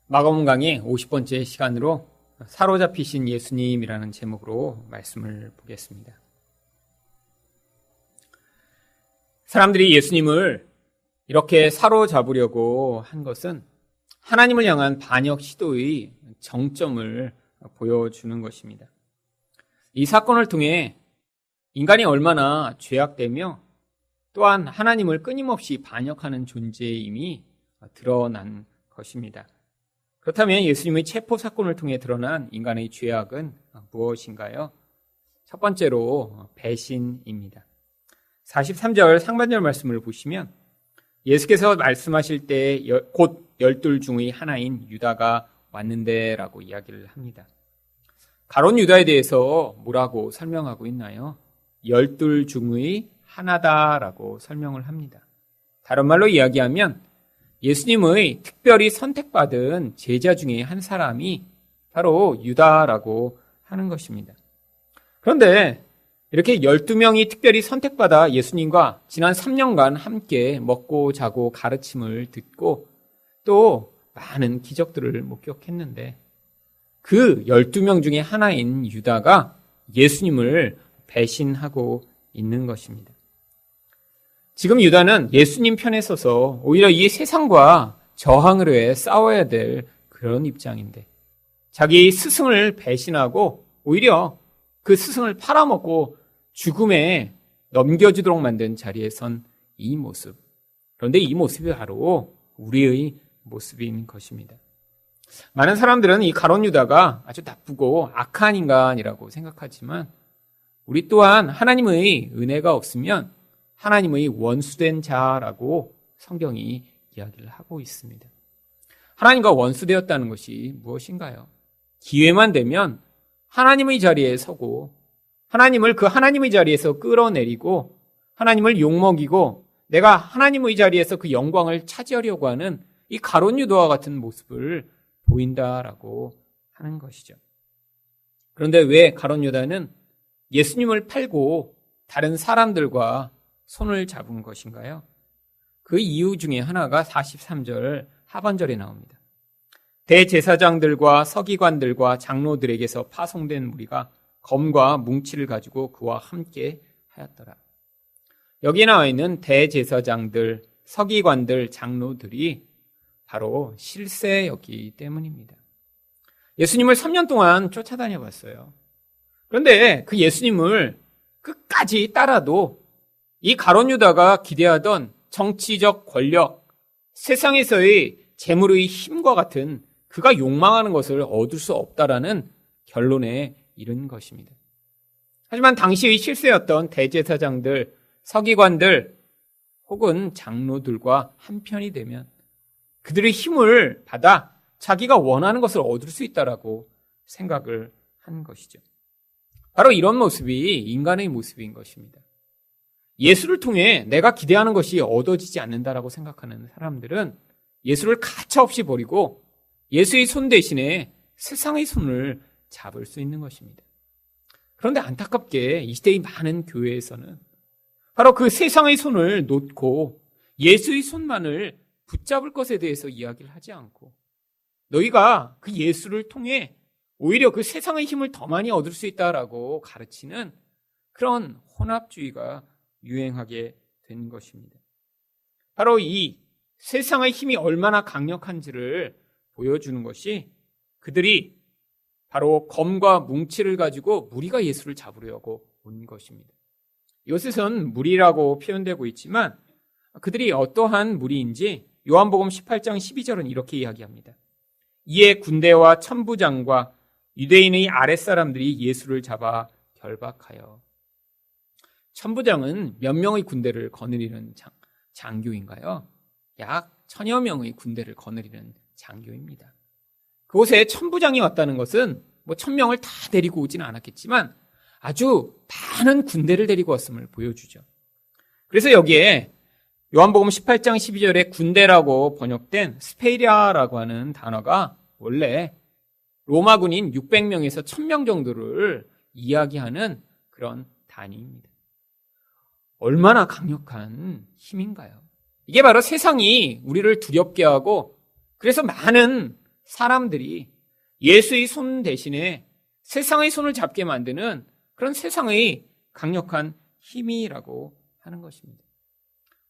마가복음 강의 50번째 시간으로 사로잡히신 예수님이라는 제목으로 말씀을 보겠습니다. 사람들이 예수님을 이렇게 사로잡으려고 한 것은 하나님을 향한 반역 시도의 정점을 보여주는 것입니다. 이 사건을 통해 인간이 얼마나 죄악되며 또한 하나님을 끊임없이 반역하는 존재임이 드러난 것입니다. 그렇다면 예수님의 체포 사건을 통해 드러난 인간의 죄악은 무엇인가요? 첫 번째로 배신입니다. 43절 상반절 말씀을 보시면 예수께서 말씀하실 때 곧 12 중의 하나인 유다가 왔는데 라고 이야기를 합니다. 가룟 유다에 대해서 뭐라고 설명하고 있나요? 12 중의 하나다라고 설명을 합니다. 다른 말로 이야기하면 예수님의 특별히 선택받은 제자 중에 한 사람이 바로 유다라고 하는 것입니다. 그런데 이렇게 12명이 특별히 선택받아 예수님과 지난 3년간 함께 먹고 자고 가르침을 듣고 또 많은 기적들을 목격했는데 그 12명 중에 하나인 유다가 예수님을 배신하고 있는 것입니다. 지금 유다는 예수님 편에 서서 오히려 이 세상과 저항을 해 싸워야 될 그런 입장인데 자기 스승을 배신하고 오히려 그 스승을 팔아먹고 죽음에 넘겨주도록 만든 자리에 선 이 모습. 그런데 이 모습이 바로 우리의 모습인 것입니다. 많은 사람들은 이 가룟 유다가 아주 나쁘고 악한 인간이라고 생각하지만 우리 또한 하나님의 은혜가 없으면 하나님의 원수된 자라고 성경이 이야기를 하고 있습니다. 하나님과 원수되었다는 것이 무엇인가요? 기회만 되면 하나님의 자리에 서고 하나님을 그 하나님의 자리에서 끌어내리고 하나님을 욕먹이고 내가 하나님의 자리에서 그 영광을 차지하려고 하는 이 가룟 유다와 같은 모습을 보인다라고 하는 것이죠. 그런데 왜 가룟 유다는 예수님을 팔고 다른 사람들과 손을 잡은 것인가요? 그 이유 중에 하나가 43절 하반절에 나옵니다. 대제사장들과 서기관들과 장로들에게서 파송된 무리가 검과 뭉치를 가지고 그와 함께 하였더라. 여기에 나와 있는 대제사장들, 서기관들, 장로들이 바로 실세였기 때문입니다. 예수님을 3년 동안 쫓아다녀 봤어요. 그런데 그 예수님을 끝까지 따라도 이 가룟 유다가 기대하던 정치적 권력, 세상에서의 재물의 힘과 같은 그가 욕망하는 것을 얻을 수 없다라는 결론에 이른 것입니다. 하지만 당시의 실세였던 대제사장들, 서기관들 혹은 장로들과 한편이 되면 그들의 힘을 받아 자기가 원하는 것을 얻을 수 있다라고 생각을 한 것이죠. 바로 이런 모습이 인간의 모습인 것입니다. 예수를 통해 내가 기대하는 것이 얻어지지 않는다라고 생각하는 사람들은 예수를 가차없이 버리고 예수의 손 대신에 세상의 손을 잡을 수 있는 것입니다. 그런데 안타깝게 이 시대의 많은 교회에서는 바로 그 세상의 손을 놓고 예수의 손만을 붙잡을 것에 대해서 이야기를 하지 않고 너희가 그 예수를 통해 오히려 그 세상의 힘을 더 많이 얻을 수 있다라고 가르치는 그런 혼합주의가 유행하게 된 것입니다. 바로 이 세상의 힘이 얼마나 강력한지를 보여주는 것이 그들이 바로 검과 뭉치를 가지고 무리가 예수를 잡으려고 온 것입니다. 이것에선 무리라고 표현되고 있지만 그들이 어떠한 무리인지 요한복음 18장 12절은 이렇게 이야기합니다. 이에 군대와 천부장과 유대인의 아랫사람들이 예수를 잡아 결박하여. 천부장은 몇 명의 군대를 거느리는 장교인가요? 약 1000여 명의 군대를 거느리는 장교입니다. 그곳에 천부장이 왔다는 것은 1000명을 다 데리고 오지는 않았겠지만 아주 많은 군대를 데리고 왔음을 보여주죠. 그래서 여기에 요한복음 18장 12절에 군대라고 번역된 스페리아라고 하는 단어가 원래 로마 군인 600명에서 1000명 정도를 이야기하는 그런 단위입니다. 얼마나 강력한 힘인가요? 이게 바로 세상이 우리를 두렵게 하고 그래서 많은 사람들이 예수의 손 대신에 세상의 손을 잡게 만드는 그런 세상의 강력한 힘이라고 하는 것입니다.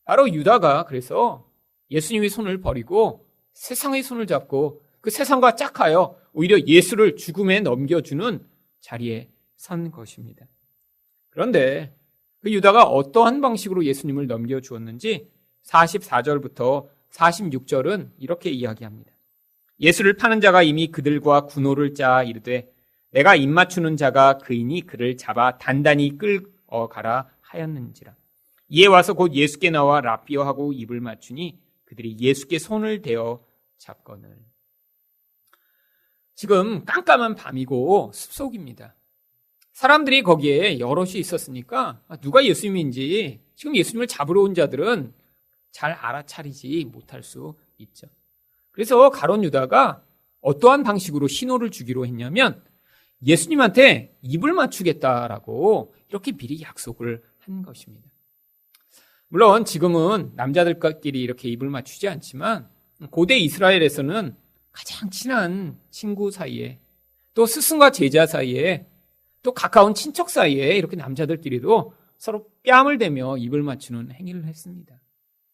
바로 유다가 그래서 예수님의 손을 버리고 세상의 손을 잡고 그 세상과 짝하여 오히려 예수를 죽음에 넘겨주는 자리에 선 것입니다. 그런데 그 유다가 어떠한 방식으로 예수님을 넘겨주었는지 44절부터 46절은 이렇게 이야기합니다. 예수를 파는 자가 이미 그들과 군호를 짜 이르되 내가 입맞추는 자가 그이니 그를 잡아 단단히 끌어가라 하였는지라. 이에 와서 곧 예수께 나와 라삐어하고 입을 맞추니 그들이 예수께 손을 대어 잡거늘. 지금 깜깜한 밤이고 습속입니다. 사람들이 거기에 여럿이 있었으니까 누가 예수님인지 지금 예수님을 잡으러 온 자들은 잘 알아차리지 못할 수 있죠. 그래서 가룟 유다가 어떠한 방식으로 신호를 주기로 했냐면 예수님한테 입을 맞추겠다라고 이렇게 미리 약속을 한 것입니다. 물론 지금은 남자들끼리 이렇게 입을 맞추지 않지만 고대 이스라엘에서는 가장 친한 친구 사이에 또 스승과 제자 사이에 또 가까운 친척 사이에 이렇게 남자들끼리도 서로 뺨을 대며 입을 맞추는 행위를 했습니다.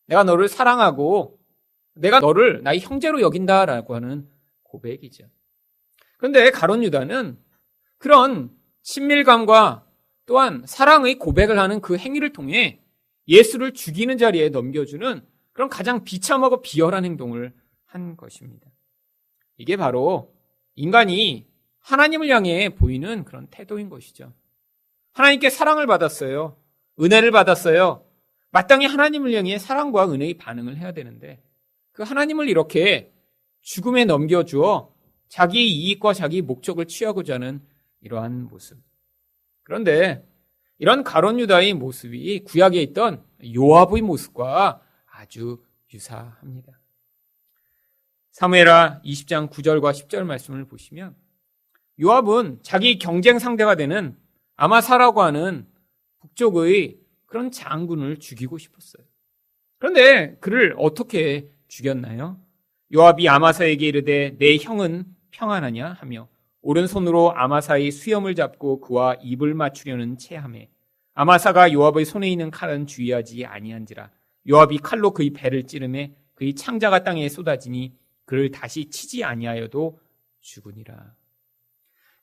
내가 너를 사랑하고 내가 너를 나의 형제로 여긴다라고 하는 고백이죠. 그런데 가룟 유다는 그런 친밀감과 또한 사랑의 고백을 하는 그 행위를 통해 예수를 죽이는 자리에 넘겨주는 그런 가장 비참하고 비열한 행동을 한 것입니다. 이게 바로 인간이 하나님을 향해 보이는 그런 태도인 것이죠. 하나님께 사랑을 받았어요. 은혜를 받았어요. 마땅히 하나님을 향해 사랑과 은혜의 반응을 해야 되는데 그 하나님을 이렇게 죽음에 넘겨주어 자기 이익과 자기 목적을 취하고자 하는 이러한 모습. 그런데 이런 가룟 유다의 모습이 구약에 있던 요압의 모습과 아주 유사합니다. 사무엘하 20장 9절과 10절 말씀을 보시면 요압은 자기 경쟁 상대가 되는 아마사라고 하는 북쪽의 그런 장군을 죽이고 싶었어요. 그런데 그를 어떻게 죽였나요? 요압이 아마사에게 이르되 내 형은 평안하냐 하며 오른손으로 아마사의 수염을 잡고 그와 입을 맞추려는 체하매 아마사가 요압의 손에 있는 칼은 주의하지 아니한지라. 요압이 칼로 그의 배를 찌르매 그의 창자가 땅에 쏟아지니 그를 다시 치지 아니하여도 죽으니라.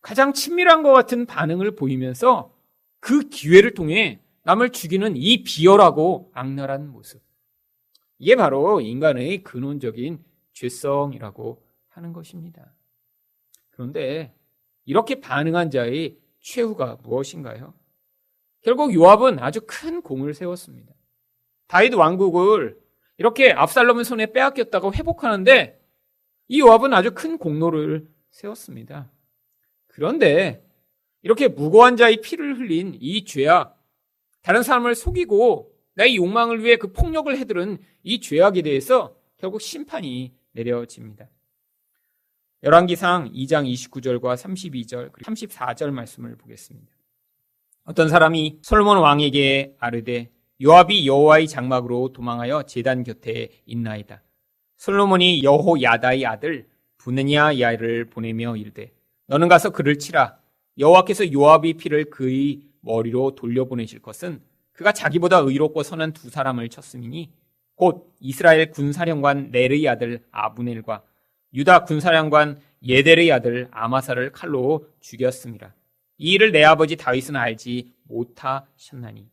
가장 친밀한 것 같은 반응을 보이면서 그 기회를 통해 남을 죽이는 이 비열하고 악랄한 모습. 이게 바로 인간의 근원적인 죄성이라고 하는 것입니다. 그런데 이렇게 반응한 자의 최후가 무엇인가요? 결국 요압은 아주 큰 공을 세웠습니다. 다윗 왕국을 이렇게 압살롬의 손에 빼앗겼다가 회복하는데 이 요압은 아주 큰 공로를 세웠습니다. 그런데 이렇게 무고한 자의 피를 흘린 이 죄악, 다른 사람을 속이고 나의 욕망을 위해 그 폭력을 해들은 이 죄악에 대해서 결국 심판이 내려집니다. 열왕기상 2장 29절과 32절 그리고 34절 말씀을 보겠습니다. 어떤 사람이 솔로몬 왕에게 아르되 요압이 여호와의 장막으로 도망하여 제단 곁에 있나이다. 솔로몬이 여호야다의 아들 브느냐야를 보내며 이르되 너는 가서 그를 치라. 여호와께서 요압의 피를 그의 머리로 돌려보내실 것은 그가 자기보다 의롭고 선한 두 사람을 쳤음이니 곧 이스라엘 군사령관 넬의 아들 아브넬과 유다 군사령관 예델의 아들 아마사를 칼로 죽였습니다. 이 일을 내 아버지 다윗은 알지 못하셨나니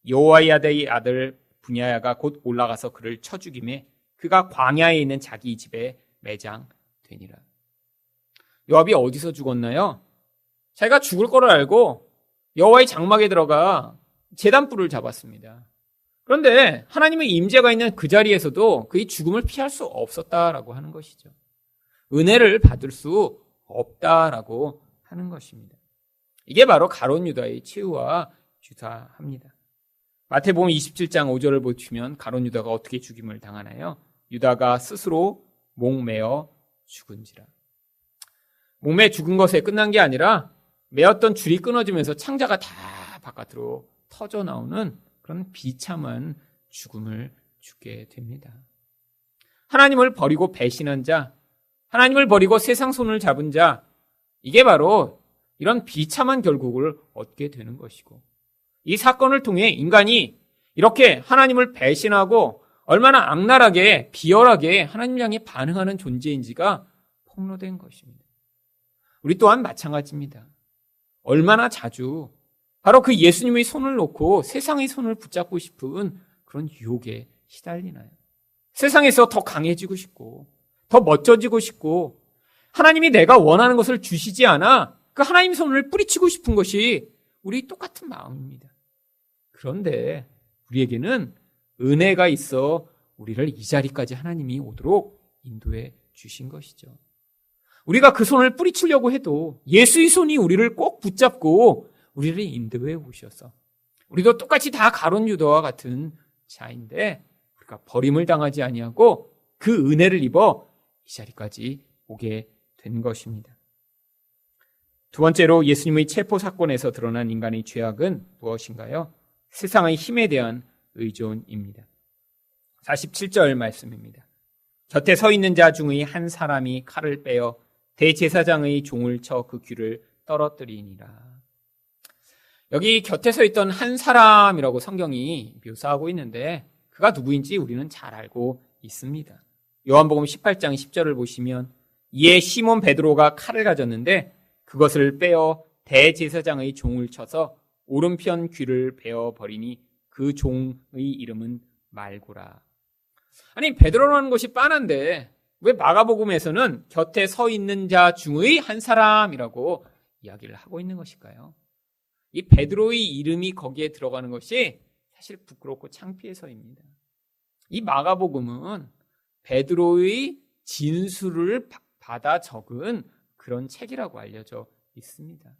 여호야다의 아들 브냐야가 곧 올라가서 그를 쳐 죽이매 그가 광야에 있는 자기 집에 매장되니라. 요압이 어디서 죽었나요? 자기가 죽을 거를 알고 여호와의 장막에 들어가 제단불을 잡았습니다. 그런데 하나님의 임재가 있는 그 자리에서도 그의 죽음을 피할 수 없었다라고 하는 것이죠. 은혜를 받을 수 없다라고 하는 것입니다. 이게 바로 가룟 유다의 최후와 유사합니다. 마태복음 27장 5절을 보시면 가룟 유다가 어떻게 죽임을 당하나요? 유다가 스스로 목매어 죽은지라. 목매 죽은 것에 끝난 게 아니라 매었던 줄이 끊어지면서 창자가 다 바깥으로 터져 나오는 그런 비참한 죽음을 죽게 됩니다. 하나님을 버리고 배신한 자, 하나님을 버리고 세상 손을 잡은 자, 이게 바로 이런 비참한 결국을 얻게 되는 것이고, 이 사건을 통해 인간이 이렇게 하나님을 배신하고 얼마나 악랄하게 비열하게 하나님 향해 반응하는 존재인지가 폭로된 것입니다. 우리 또한 마찬가지입니다. 얼마나 자주 바로 그 예수님의 손을 놓고 세상의 손을 붙잡고 싶은 그런 유혹에 시달리나요? 세상에서 더 강해지고 싶고 더 멋져지고 싶고 하나님이 내가 원하는 것을 주시지 않아 그 하나님 손을 뿌리치고 싶은 것이 우리 똑같은 마음입니다. 그런데 우리에게는 은혜가 있어 우리를 이 자리까지 하나님이 오도록 인도해 주신 것이죠. 우리가 그 손을 뿌리치려고 해도 예수의 손이 우리를 꼭 붙잡고 우리를 인도해 오셔서 우리도 똑같이 다 가룟 유다와 같은 자인데 우리가 버림을 당하지 아니하고 그 은혜를 입어 이 자리까지 오게 된 것입니다. 두 번째로 예수님의 체포 사건에서 드러난 인간의 죄악은 무엇인가요? 세상의 힘에 대한 의존입니다. 47절 말씀입니다. 곁에 서 있는 자 중의 한 사람이 칼을 빼어 대제사장의 종을 쳐 그 귀를 떨어뜨리니라. 여기 곁에 서 있던 한 사람이라고 성경이 묘사하고 있는데 그가 누구인지 우리는 잘 알고 있습니다. 요한복음 18장 10절을 보시면 이에 시몬 베드로가 칼을 가졌는데 그것을 빼어 대제사장의 종을 쳐서 오른편 귀를 베어버리니 그 종의 이름은 말고라. 아니 베드로라는 것이 빤한데 왜 마가복음에서는 곁에 서 있는 자 중의 한 사람이라고 이야기를 하고 있는 것일까요? 이 베드로의 이름이 거기에 들어가는 것이 사실 부끄럽고 창피해서입니다. 이 마가복음은 베드로의 진술을 받아 적은 그런 책이라고 알려져 있습니다.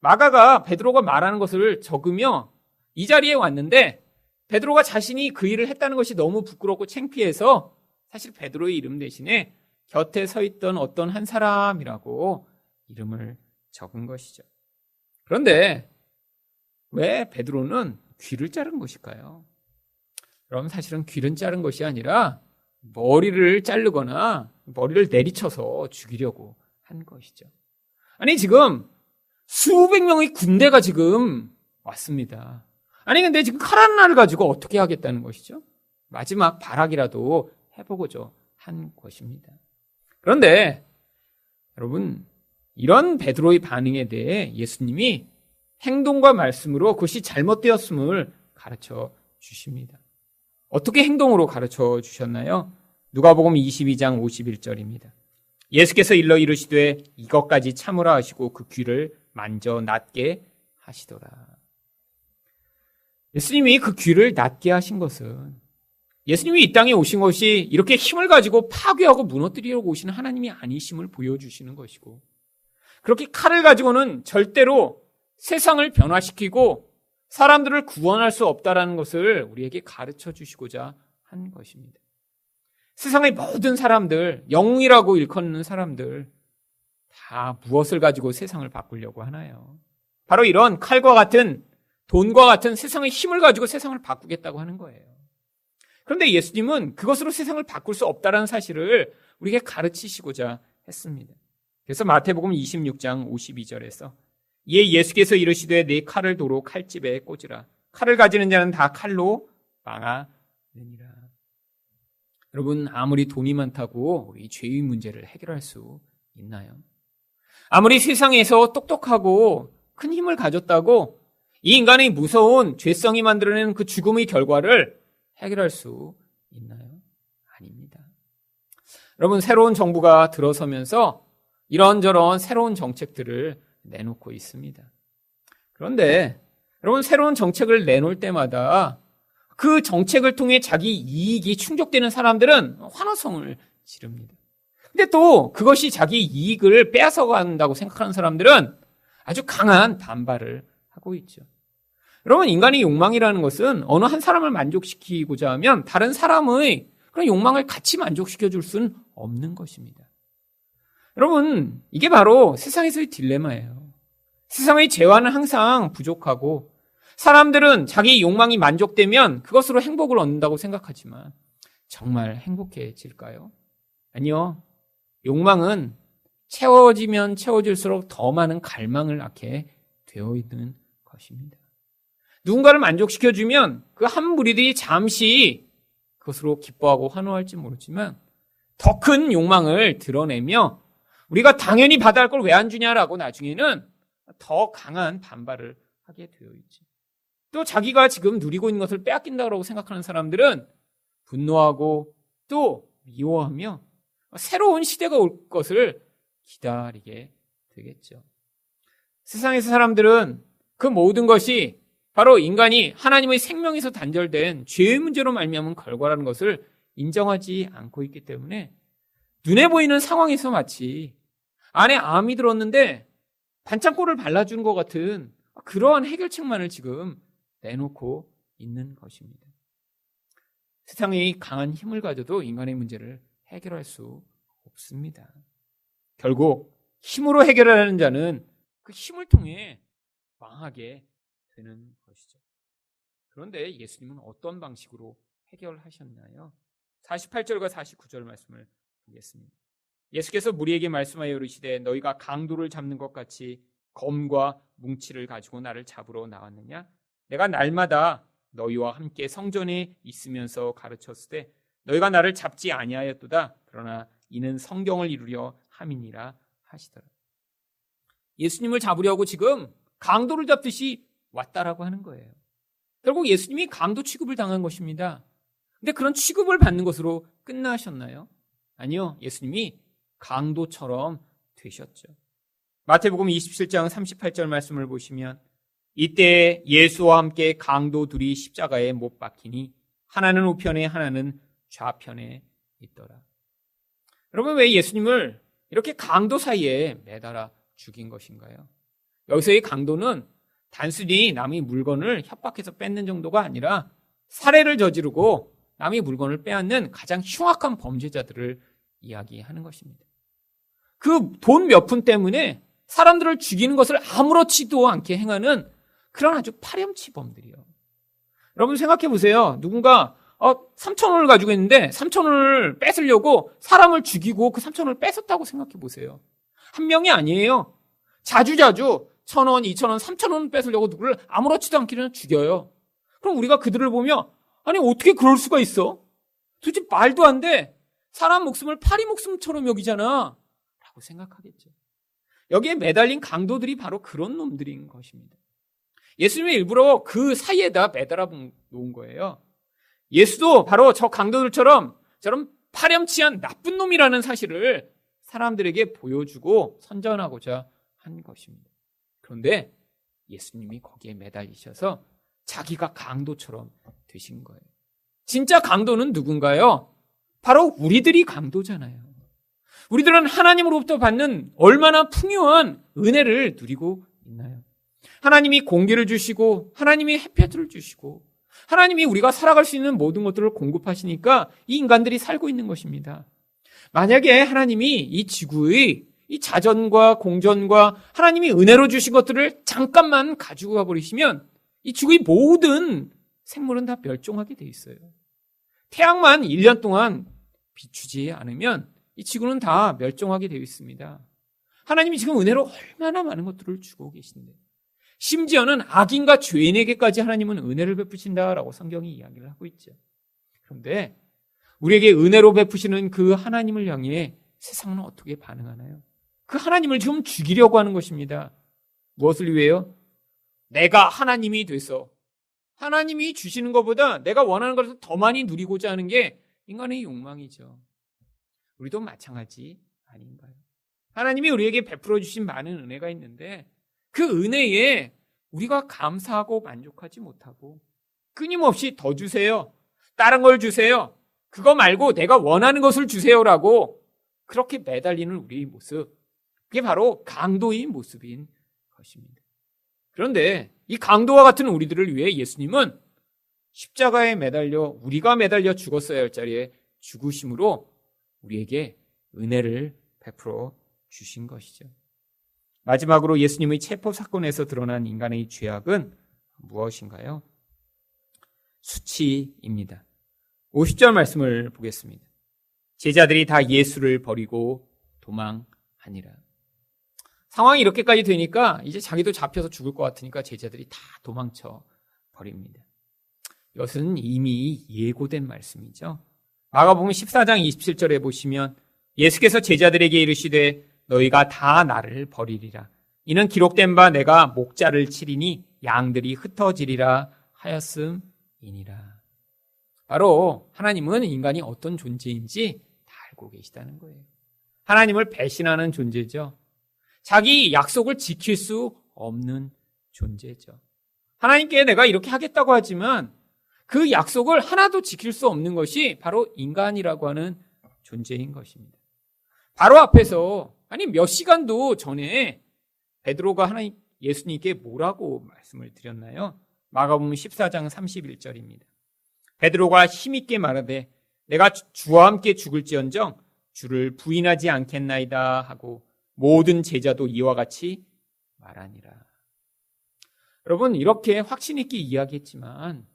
마가가 베드로가 말하는 것을 적으며 이 자리에 왔는데 베드로가 자신이 그 일을 했다는 것이 너무 부끄럽고 창피해서 사실 베드로의 이름 대신에 곁에 서 있던 어떤 한 사람이라고 이름을 적은 것이죠. 그런데 왜 베드로는 귀를 자른 것일까요? 그럼 사실은 귀를 자른 것이 아니라 머리를 자르거나 머리를 내리쳐서 죽이려고 한 것이죠. 아니 지금 수백 명의 군대가 지금 왔습니다. 아니 근데 지금 칼 하나를 가지고 어떻게 하겠다는 것이죠? 마지막 발악이라도 해보고자 한 것입니다. 그런데 여러분 이런 베드로의 반응에 대해 예수님이 행동과 말씀으로 그것이 잘못되었음을 가르쳐 주십니다. 어떻게 행동으로 가르쳐 주셨나요? 누가복음 22장 51절입니다. 예수께서 일러 이르시되 이것까지 참으라 하시고 그 귀를 만져 낫게 하시더라. 예수님이 그 귀를 낫게 하신 것은 예수님이 이 땅에 오신 것이 이렇게 힘을 가지고 파괴하고 무너뜨리려고 오시는 하나님이 아니심을 보여주시는 것이고 그렇게 칼을 가지고는 절대로 세상을 변화시키고 사람들을 구원할 수 없다라는 것을 우리에게 가르쳐 주시고자 한 것입니다. 세상의 모든 사람들, 영웅이라고 일컫는 사람들 다 무엇을 가지고 세상을 바꾸려고 하나요? 바로 이런 칼과 같은 돈과 같은 세상의 힘을 가지고 세상을 바꾸겠다고 하는 거예요. 그런데 예수님은 그것으로 세상을 바꿀 수 없다는 사실을 우리에게 가르치시고자 했습니다. 그래서 마태복음 26장 52절에서 이에 예수께서 이르시되 네 칼을 도로 칼집에 꽂으라. 칼을 가지는 자는 다 칼로 망하느니라. 여러분 아무리 돈이 많다고 우리 죄의 문제를 해결할 수 있나요? 아무리 세상에서 똑똑하고 큰 힘을 가졌다고 이 인간의 무서운 죄성이 만들어내는 그 죽음의 결과를 해결할 수 있나요? 아닙니다. 여러분 새로운 정부가 들어서면서 이런저런 새로운 정책들을 내놓고 있습니다. 그런데 여러분 새로운 정책을 내놓을 때마다 그 정책을 통해 자기 이익이 충족되는 사람들은 환호성을 지릅니다. 근데 또 그것이 자기 이익을 빼앗아 간다고 생각하는 사람들은 아주 강한 반발을 하고 있죠. 여러분 인간의 욕망이라는 것은 어느 한 사람을 만족시키고자 하면 다른 사람의 그런 욕망을 같이 만족시켜 줄 수는 없는 것입니다. 여러분 이게 바로 세상에서의 딜레마예요. 세상의 재화는 항상 부족하고 사람들은 자기 욕망이 만족되면 그것으로 행복을 얻는다고 생각하지만 정말 행복해질까요? 아니요. 욕망은 채워지면 채워질수록 더 많은 갈망을 낳게 되어 있는 것입니다. 누군가를 만족시켜주면 그 한 무리들이 잠시 그것으로 기뻐하고 환호할지 모르지만 더 큰 욕망을 드러내며 우리가 당연히 받아야 할 걸 왜 안 주냐라고 나중에는 더 강한 반발을 하게 되어 있죠. 또 자기가 지금 누리고 있는 것을 빼앗긴다고 생각하는 사람들은 분노하고 또 미워하며 새로운 시대가 올 것을 기다리게 되겠죠. 세상에서 사람들은 그 모든 것이 바로 인간이 하나님의 생명에서 단절된 죄의 문제로 말미암은 결과라는 것을 인정하지 않고 있기 때문에 눈에 보이는 상황에서 마치 안에 암이 들었는데 반창고를 발라주는 것 같은 그러한 해결책만을 지금 내놓고 있는 것입니다. 세상이 강한 힘을 가져도 인간의 문제를 해결할 수 없습니다. 결국 힘으로 해결하는 자는 그 힘을 통해 망하게 되는 것이죠. 그런데 예수님은 어떤 방식으로 해결하셨나요? 48절과 49절 말씀을 보겠습니다. 예수께서 무리에게 말씀하여 이르시되 너희가 강도를 잡는 것 같이 검과 뭉치를 가지고 나를 잡으러 나왔느냐? 내가 날마다 너희와 함께 성전에 있으면서 가르쳤을 때 너희가 나를 잡지 아니하였도다. 그러나 이는 성경을 이루려 함이니라 하시더라. 예수님을 잡으려고 지금 강도를 잡듯이 왔다라고 하는 거예요. 결국 예수님이 강도 취급을 당한 것입니다. 근데 그런 취급을 받는 것으로 끝나셨나요? 아니요. 예수님이 강도처럼 되셨죠. 마태복음 27장 38절 말씀을 보시면 이때 예수와 함께 강도 둘이 십자가에 못 박히니 하나는 우편에 하나는 좌편에 있더라. 여러분, 왜 예수님을 이렇게 강도 사이에 매달아 죽인 것인가요? 여기서의 강도는 단순히 남의 물건을 협박해서 뺏는 정도가 아니라 살해를 저지르고 남의 물건을 빼앗는 가장 흉악한 범죄자들을 이야기하는 것입니다. 그 돈 몇 푼 때문에 사람들을 죽이는 것을 아무렇지도 않게 행하는 그런 아주 파렴치범들이요. 여러분 생각해 보세요. 누군가 3,000원을 가지고 있는데 3,000원을 뺏으려고 사람을 죽이고 그 3,000원을 뺏었다고 생각해 보세요. 한 명이 아니에요. 자주자주 1,000원, 2,000원, 3,000원 뺏으려고 누구를 아무렇지도 않게 그냥 죽여요. 그럼 우리가 그들을 보며 아니 어떻게 그럴 수가 있어? 도대체 말도 안 돼. 사람 목숨을 파리 목숨처럼 여기잖아. 라고 생각하겠죠. 여기에 매달린 강도들이 바로 그런 놈들인 것입니다. 예수님이 일부러 그 사이에다 매달아 놓은 거예요. 예수도 바로 저 강도들처럼 저런 파렴치한 나쁜 놈이라는 사실을 사람들에게 보여주고 선전하고자 한 것입니다. 그런데 예수님이 거기에 매달리셔서 자기가 강도처럼 되신 거예요. 진짜 강도는 누군가요? 바로 우리들이 강도잖아요. 우리들은 하나님으로부터 받는 얼마나 풍요한 은혜를 누리고 있나요? 하나님이 공기를 주시고 하나님이 햇볕을 주시고 하나님이 우리가 살아갈 수 있는 모든 것들을 공급하시니까 이 인간들이 살고 있는 것입니다. 만약에 하나님이 이 지구의 이 자전과 공전과 하나님이 은혜로 주신 것들을 잠깐만 가지고 가버리시면 이 지구의 모든 생물은 다 멸종하게 돼 있어요. 태양만 1년 동안 비추지 않으면 이 지구는 다 멸종하게 되어 있습니다. 하나님이 지금 은혜로 얼마나 많은 것들을 주고 계신데 심지어는 악인과 죄인에게까지 하나님은 은혜를 베푸신다라고 성경이 이야기를 하고 있죠. 그런데 우리에게 은혜로 베푸시는 그 하나님을 향해 세상은 어떻게 반응하나요? 그 하나님을 지금 죽이려고 하는 것입니다. 무엇을 위해요? 내가 하나님이 돼서 하나님이 주시는 것보다 내가 원하는 것을 더 많이 누리고자 하는 게 인간의 욕망이죠. 우리도 마찬가지 아닌가요? 하나님이 우리에게 베풀어 주신 많은 은혜가 있는데 그 은혜에 우리가 감사하고 만족하지 못하고 끊임없이 더 주세요. 다른 걸 주세요. 그거 말고 내가 원하는 것을 주세요라고 그렇게 매달리는 우리의 모습, 그게 바로 강도의 모습인 것입니다. 그런데 이 강도와 같은 우리들을 위해 예수님은 십자가에 매달려 우리가 매달려 죽었어야 할 자리에 죽으심으로 우리에게 은혜를 베풀어 주신 것이죠. 마지막으로 예수님의 체포 사건에서 드러난 인간의 죄악은 무엇인가요? 수치입니다. 50절 말씀을 보겠습니다. 제자들이 다 예수를 버리고 도망하니라. 상황이 이렇게까지 되니까 이제 자기도 잡혀서 죽을 것 같으니까 제자들이 다 도망쳐 버립니다. 이것은 이미 예고된 말씀이죠. 마가복음 14장 27절에 보시면 예수께서 제자들에게 이르시되 너희가 다 나를 버리리라. 이는 기록된 바 내가 목자를 치리니 양들이 흩어지리라 하였음이니라. 바로 하나님은 인간이 어떤 존재인지 다 알고 계시다는 거예요. 하나님을 배신하는 존재죠. 자기 약속을 지킬 수 없는 존재죠. 하나님께 내가 이렇게 하겠다고 하지만 그 약속을 하나도 지킬 수 없는 것이 바로 인간이라고 하는 존재인 것입니다. 바로 앞에서 아니 몇 시간도 전에 베드로가 예수님께 뭐라고 말씀을 드렸나요? 마가복음 14장 31절입니다. 베드로가 힘있게 말하되 내가 주와 함께 죽을지언정 주를 부인하지 않겠나이다 하고 모든 제자도 이와 같이 말하니라. 여러분 이렇게 확신 있게 이야기했지만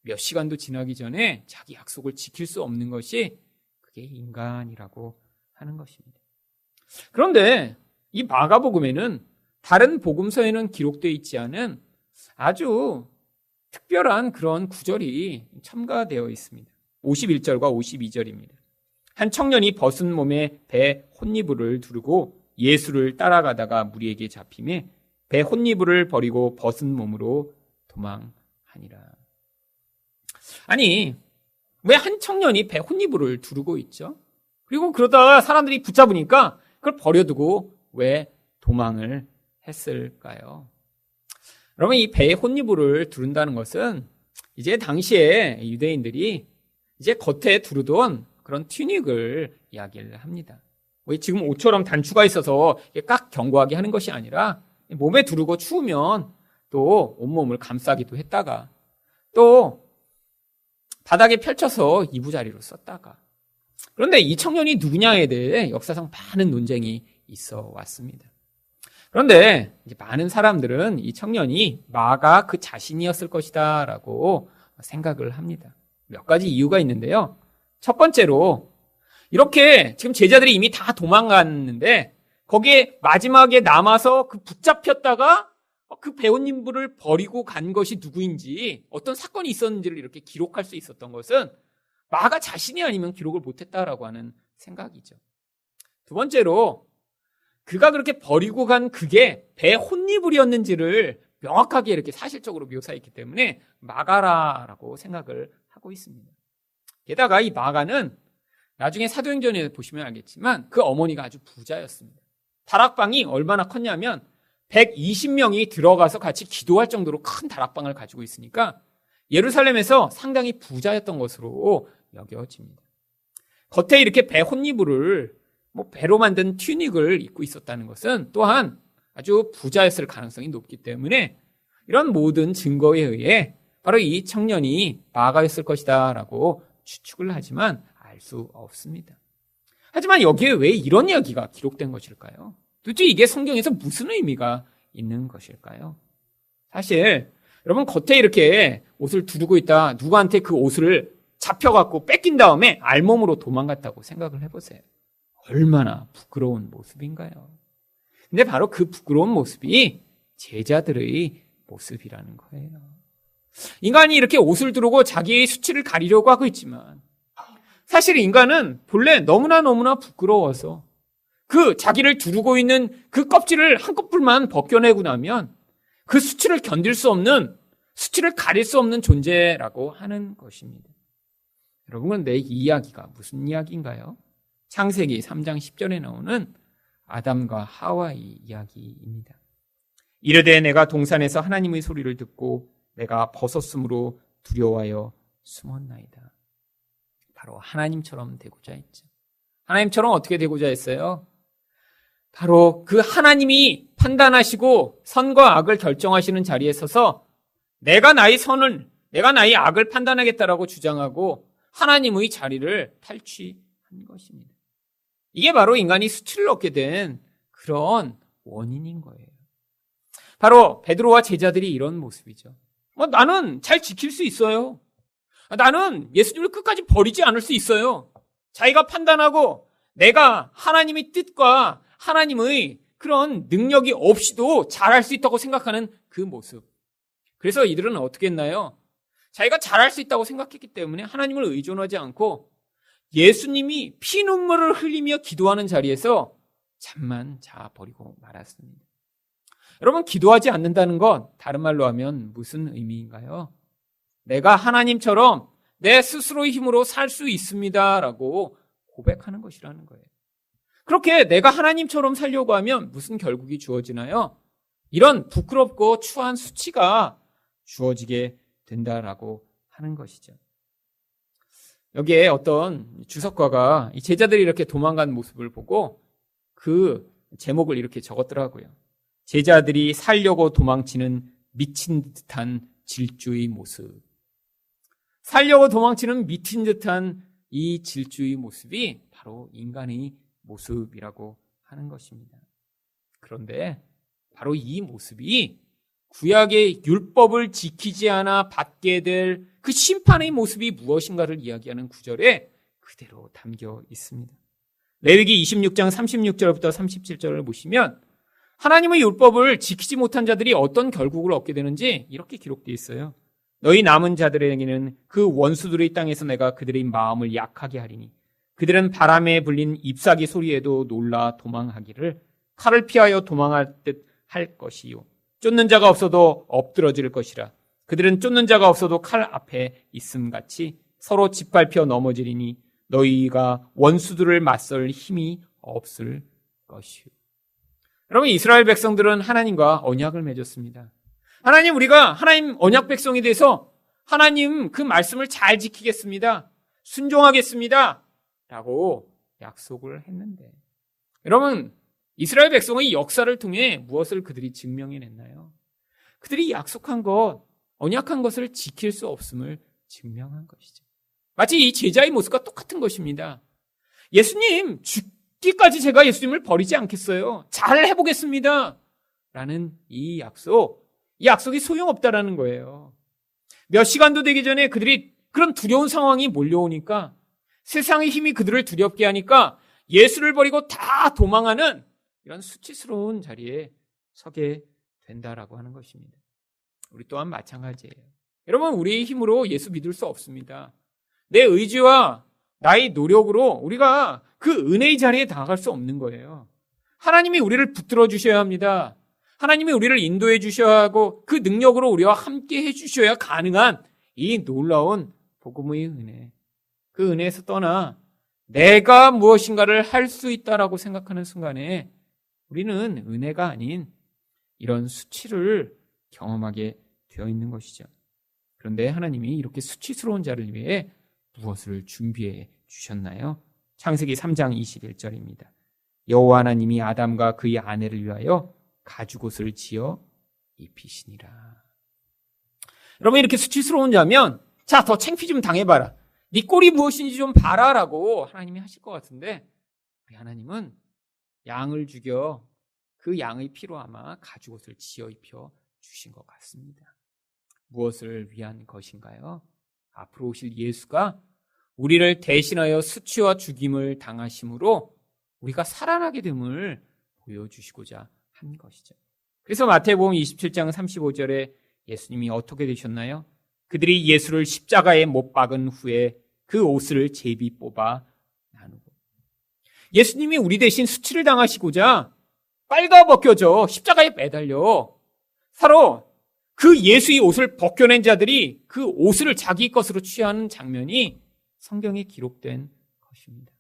몇 시간도 지나기 전에 자기 약속을 지킬 수 없는 것이 그게 인간이라고 하는 것입니다. 그런데 이 마가복음에는 다른 복음서에는 기록되어 있지 않은 아주 특별한 그런 구절이 첨가되어 있습니다. 51절과 52절입니다. 한 청년이 벗은 몸에 배 혼니부를 두르고 예수를 따라가다가 무리에게 잡히매 배 혼니부를 버리고 벗은 몸으로 도망하니라. 아니 왜 한 청년이 배 혼니부를 두르고 있죠? 그리고 그러다가 사람들이 붙잡으니까 그걸 버려두고 왜 도망을 했을까요? 여러분 이 배에 혼니부를 두른다는 것은 이제 당시에 유대인들이 이제 겉에 두르던 그런 튜닉을 이야기를 합니다. 지금 옷처럼 단추가 있어서 깍 견고하게 하는 것이 아니라 몸에 두르고 추우면 또 온몸을 감싸기도 했다가 또 바닥에 펼쳐서 이부자리로 썼다가. 그런데 이 청년이 누구냐에 대해 역사상 많은 논쟁이 있어 왔습니다. 그런데 이제 많은 사람들은 이 청년이 마가 그 자신이었을 것이다 라고 생각을 합니다. 몇 가지 이유가 있는데요. 첫 번째로 이렇게 지금 제자들이 이미 다 도망갔는데 거기에 마지막에 남아서 그 붙잡혔다가 그 배옷님부를 버리고 간 것이 누구인지 어떤 사건이 있었는지를 이렇게 기록할 수 있었던 것은 마가 자신이 아니면 기록을 못했다라고 하는 생각이죠. 두 번째로 그가 그렇게 버리고 간 그게 배 혼니불이었는지를 명확하게 이렇게 사실적으로 묘사했기 때문에 마가라라고 생각을 하고 있습니다. 게다가 이 마가는 나중에 사도행전에 보시면 알겠지만 그 어머니가 아주 부자였습니다. 다락방이 얼마나 컸냐면 120명이 들어가서 같이 기도할 정도로 큰 다락방을 가지고 있으니까 예루살렘에서 상당히 부자였던 것으로 여겨집니다. 겉에 이렇게 배 혼니부를 배로 만든 튜닉을 입고 있었다는 것은 또한 아주 부자였을 가능성이 높기 때문에 이런 모든 증거에 의해 바로 이 청년이 마가였을 것이다 라고 추측을 하지만 알 수 없습니다. 하지만 여기에 왜 이런 이야기가 기록된 것일까요? 도대체 이게 성경에서 무슨 의미가 있는 것일까요? 사실 여러분 겉에 이렇게 옷을 두르고 있다 누구한테 그 옷을 잡혀갖고 뺏긴 다음에 알몸으로 도망갔다고 생각을 해보세요. 얼마나 부끄러운 모습인가요? 근데 바로 그 부끄러운 모습이 제자들의 모습이라는 거예요. 인간이 이렇게 옷을 두르고 자기의 수치를 가리려고 하고 있지만 사실 인간은 본래 너무나 부끄러워서 그 자기를 두르고 있는 그 껍질을 한꺼풀만 벗겨내고 나면 그 수치를 견딜 수 없는, 수치를 가릴 수 없는 존재라고 하는 것입니다. 여러분, 그런데 이 이야기가 무슨 이야기인가요? 창세기 3장 10절에 나오는 아담과 하와의 이야기입니다. 이르되 내가 동산에서 하나님의 소리를 듣고 내가 벗었으므로 두려워하여 숨었나이다. 바로 하나님처럼 되고자 했죠. 하나님처럼 어떻게 되고자 했어요? 바로 그 하나님이 판단하시고 선과 악을 결정하시는 자리에 서서 내가 나의 악을 판단하겠다라고 주장하고 하나님의 자리를 탈취한 것입니다. 이게 바로 인간이 수치를 얻게 된 그런 원인인 거예요. 바로 베드로와 제자들이 이런 모습이죠. 나는 잘 지킬 수 있어요. 나는 예수님을 끝까지 버리지 않을 수 있어요. 자기가 판단하고 내가 하나님의 뜻과 하나님의 그런 능력이 없이도 잘할 수 있다고 생각하는 그 모습. 그래서 이들은 어떻게 했나요? 자기가 잘할 수 있다고 생각했기 때문에 하나님을 의존하지 않고 예수님이 피눈물을 흘리며 기도하는 자리에서 잠만 자버리고 말았습니다. 여러분, 기도하지 않는다는 건 다른 말로 하면 무슨 의미인가요? 내가 하나님처럼 내 스스로의 힘으로 살 수 있습니다라고 고백하는 것이라는 거예요. 그렇게 내가 하나님처럼 살려고 하면 무슨 결국이 주어지나요? 이런 부끄럽고 추한 수치가 주어지게 된다라고 하는 것이죠. 여기에 어떤 주석가가 이 제자들이 이렇게 도망간 모습을 보고 그 제목을 이렇게 적었더라고요. 제자들이 살려고 도망치는 미친 듯한 질주의 모습. 살려고 도망치는 미친 듯한 이 질주의 모습이 바로 인간의 모습이라고 하는 것입니다. 그런데 바로 이 모습이 구약의 율법을 지키지 않아 받게 될 그 심판의 모습이 무엇인가를 이야기하는 구절에 그대로 담겨 있습니다. 레위기 26장 36절부터 37절을 보시면 하나님의 율법을 지키지 못한 자들이 어떤 결국을 얻게 되는지 이렇게 기록되어 있어요. 너희 남은 자들에게는 그 원수들의 땅에서 내가 그들의 마음을 약하게 하리니 그들은 바람에 불린 잎사귀 소리에도 놀라 도망하기를 칼을 피하여 도망할 듯 할 것이요. 쫓는 자가 없어도 엎드러질 것이라. 그들은 쫓는 자가 없어도 칼 앞에 있음같이 서로 짓밟혀 넘어지리니 너희가 원수들을 맞설 힘이 없을 것이요. 여러분, 이스라엘 백성들은 하나님과 언약을 맺었습니다. 하나님, 우리가 하나님 언약 백성이 돼서 하나님 그 말씀을 잘 지키겠습니다. 순종하겠습니다. 라고 약속을 했는데, 여러분, 이스라엘 백성의 역사를 통해 무엇을 그들이 증명해냈나요? 그들이 약속한 것, 언약한 것을 지킬 수 없음을 증명한 것이죠. 마치 이 제자의 모습과 똑같은 것입니다. 예수님, 죽기까지 제가 예수님을 버리지 않겠어요. 잘 해보겠습니다. 라는 이 약속이 소용없다라는 거예요. 몇 시간도 되기 전에 그들이 그런 두려운 상황이 몰려오니까, 세상의 힘이 그들을 두렵게 하니까 예수를 버리고 다 도망하는 이런 수치스러운 자리에 서게 된다라고 하는 것입니다. 우리 또한 마찬가지예요. 여러분, 우리의 힘으로 예수 믿을 수 없습니다. 내 의지와 나의 노력으로 우리가 그 은혜의 자리에 다가갈 수 없는 거예요. 하나님이 우리를 붙들어 주셔야 합니다. 하나님이 우리를 인도해 주셔야 하고 그 능력으로 우리와 함께 해 주셔야 가능한 이 놀라운 복음의 은혜. 그 은혜에서 떠나 내가 무엇인가를 할 수 있다라고 생각하는 순간에 우리는 은혜가 아닌 이런 수치를 경험하게 되어 있는 것이죠. 그런데 하나님이 이렇게 수치스러운 자를 위해 무엇을 준비해 주셨나요? 창세기 3장 21절입니다. 여호와 하나님이 아담과 그의 아내를 위하여 가죽옷을 지어 입히시니라. 여러분, 이렇게 수치스러운 자면 자, 더 창피 좀 당해봐라. 네 꼴이 무엇인지 좀 봐라라고 하나님이 하실 것 같은데, 우리 하나님은 양을 죽여 그 양의 피로 아마 가죽옷을 지어 입혀 주신 것 같습니다. 무엇을 위한 것인가요? 앞으로 오실 예수가 우리를 대신하여 수치와 죽임을 당하심으로 우리가 살아나게 됨을 보여주시고자 한 것이죠. 그래서 마태복음 27장 35절에 예수님이 어떻게 되셨나요? 그들이 예수를 십자가에 못 박은 후에 그 옷을 제비 뽑아 나누고, 예수님이 우리 대신 수치를 당하시고자 빨가벗겨져 십자가에 매달려 서로 그 예수의 옷을 벗겨낸 자들이 그 옷을 자기 것으로 취하는 장면이 성경에 기록된 것입니다.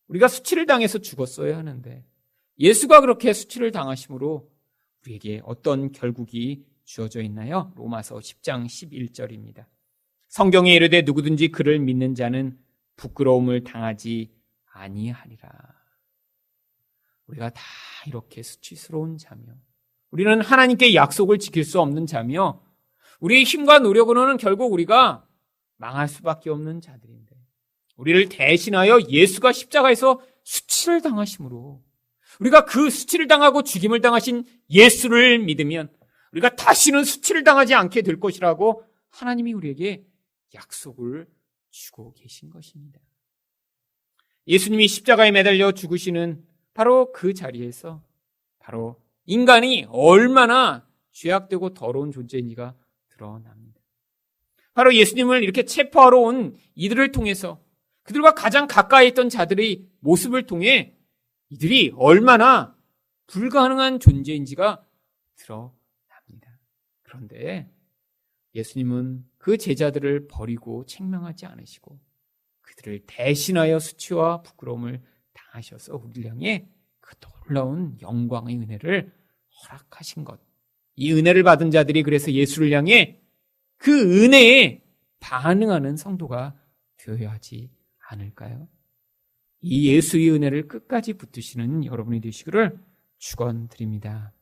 우리가 수치를 당해서 죽었어야 하는데 예수가 그렇게 수치를 당하심으로 우리에게 어떤 결국이 주어져 있나요? 로마서 10장 11절입니다. 성경에 이르되 누구든지 그를 믿는 자는 부끄러움을 당하지 아니하리라. 우리가 다 이렇게 수치스러운 자며, 우리는 하나님께 약속을 지킬 수 없는 자며, 우리의 힘과 노력으로는 결국 우리가 망할 수밖에 없는 자들인데, 우리를 대신하여 예수가 십자가에서 수치를 당하심으로 우리가 그 수치를 당하고 죽임을 당하신 예수를 믿으면 우리가 다시는 수치를 당하지 않게 될 것이라고 하나님이 우리에게 약속을 주고 계신 것입니다. 예수님이 십자가에 매달려 죽으시는 바로 그 자리에서 바로 인간이 얼마나 죄악되고 더러운 존재인지가 드러납니다. 바로 예수님을 이렇게 체포하러 온 이들을 통해서 그들과 가장 가까이 있던 자들의 모습을 통해 이들이 얼마나 불가능한 존재인지가 드러납니다. 그런데 예수님은 그 제자들을 버리고 책망하지 않으시고 그들을 대신하여 수치와 부끄러움을 당하셔서 우리를 향해 그 놀라운 영광의 은혜를 허락하신 것. 이 은혜를 받은 자들이 그래서 예수를 향해 그 은혜에 반응하는 성도가 되어야 하지 않을까요? 이 예수의 은혜를 끝까지 붙드시는 여러분이 되시기를 축원드립니다.